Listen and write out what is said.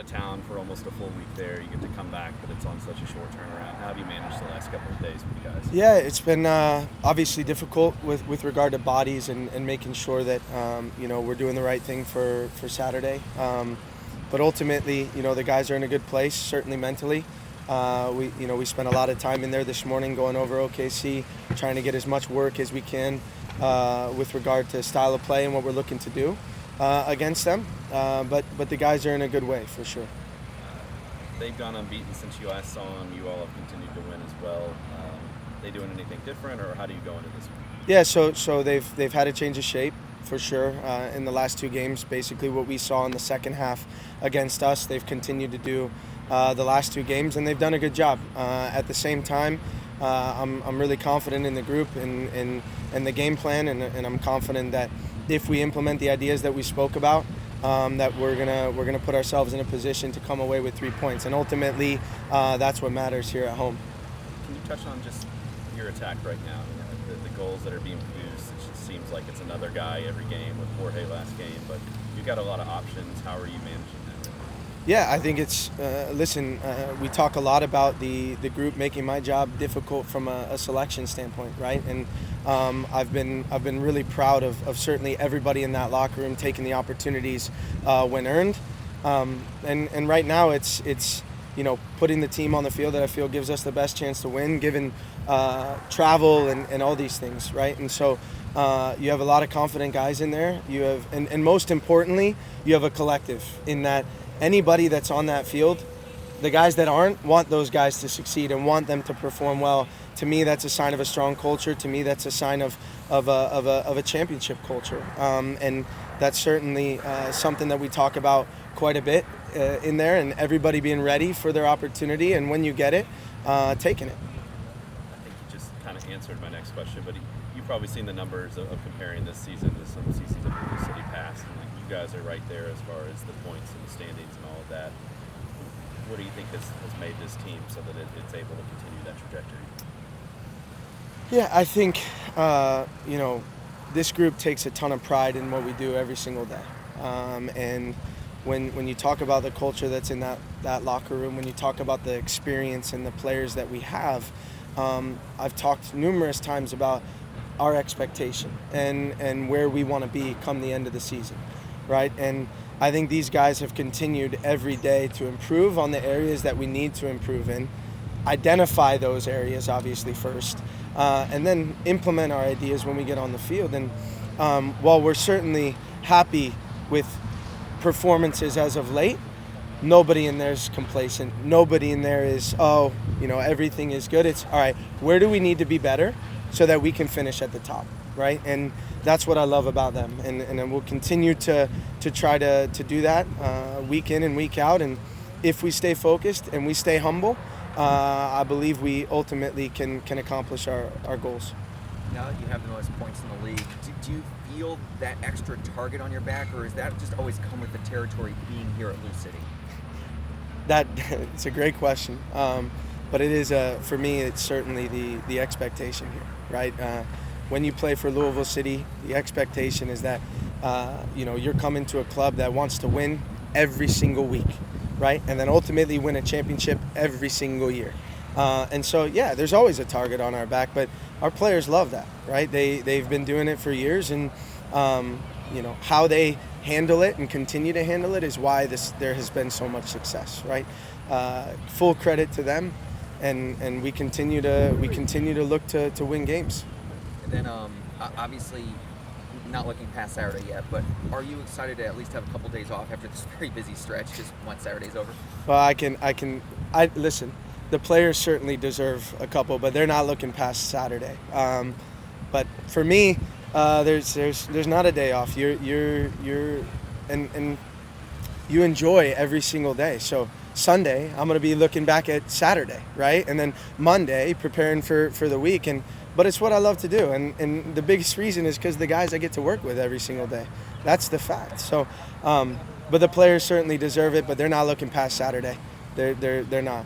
of town for almost a full week there. You get to come back, but it's on such a short turnaround. How have you managed the last couple of days with you guys? Yeah, it's been obviously difficult with regard to bodies and making sure that we're doing the right thing for Saturday. But ultimately, the guys are in a good place, certainly mentally. We spent a lot of time in there this morning going over OKC, trying to get as much work as we can with regard to style of play and what we're looking to do against them. But the guys are in a good way for sure. They've gone unbeaten since you last saw them. You all have continued to win as well. They doing anything different, or how do you go into this one? Yeah, so they've had a change of shape for sure in the last two games. Basically, what we saw in the second half against us, they've continued to do the last two games, and they've done a good job. At the same time, I'm really confident in the group and the game plan, and I'm confident that if we implement the ideas that we spoke about, that we're gonna put ourselves in a position to come away with 3 points, and ultimately that's what matters here at home. Can you touch on just your attack right now? The goals that are being produced, it just seems like it's another guy every game with Jorge last game, but you've got a lot of options. How are you managing that? Yeah, I think it's we talk a lot about the group making my job difficult from a selection standpoint, right? And I've been really proud of certainly everybody in that locker room taking the opportunities when earned. And right now it's putting the team on the field that I feel gives us the best chance to win, given travel and all these things, right? And so you have a lot of confident guys in there. You have, and most importantly, you have a collective in that anybody that's on that field, the guys that aren't want those guys to succeed and want them to perform well. To me, that's a sign of a strong culture. To me, that's a sign of a championship culture. And that's certainly something that we talk about quite a bit in there, and everybody being ready for their opportunity, and when you get it, taking it. I think you just kind of answered my next question, but you've probably seen the numbers of comparing this season to some seasons of LouCity past, and you guys are right there as far as the points and the standings and all of that. What do you think has made this team so that it's able to continue that trajectory? Yeah, I think this group takes a ton of pride in what we do every single day, and when you talk about the culture that's in that locker room, when you talk about the experience and the players that we have, I've talked numerous times about our expectation and where we want to be come the end of the season, right? And I think these guys have continued every day to improve on the areas that we need to improve in, identify those areas obviously first, and then implement our ideas when we get on the field. And while we're certainly happy with performances as of late, nobody in there is complacent. Nobody in there is, everything is good. It's all right, where do we need to be better so that we can finish at the top, right? And that's what I love about them. And we'll continue to try to do that week in and week out. And if we stay focused and we stay humble, I believe we ultimately can accomplish our goals. Now that you have the most points in the league, do you feel that extra target on your back, or is that just always come with the territory being here at LouCity? It's a great question, but it is for me. It's certainly the expectation here, right? When you play for Louisville City, the expectation is that you're coming to a club that wants to win every single week, right? And then ultimately win a championship every single year. And so, yeah, there's always a target on our back, but our players love that, right? They've been doing it for years, and how they handle it and continue to handle it is why there has been so much success, right? Full credit to them, and we continue to look to win games. And then obviously, not looking past Saturday yet, but are you excited to at least have a couple days off after this very busy stretch, just once Saturday's over? Well, I listen. The players certainly deserve a couple, but they're not looking past Saturday. But for me, there's not a day off. You're and you enjoy every single day. So Sunday, I'm going to be looking back at Saturday, right? And then Monday, preparing for the week. But it's what I love to do, and the biggest reason is because the guys I get to work with every single day. That's the fact. So, but the players certainly deserve it, but they're not looking past Saturday. They're not.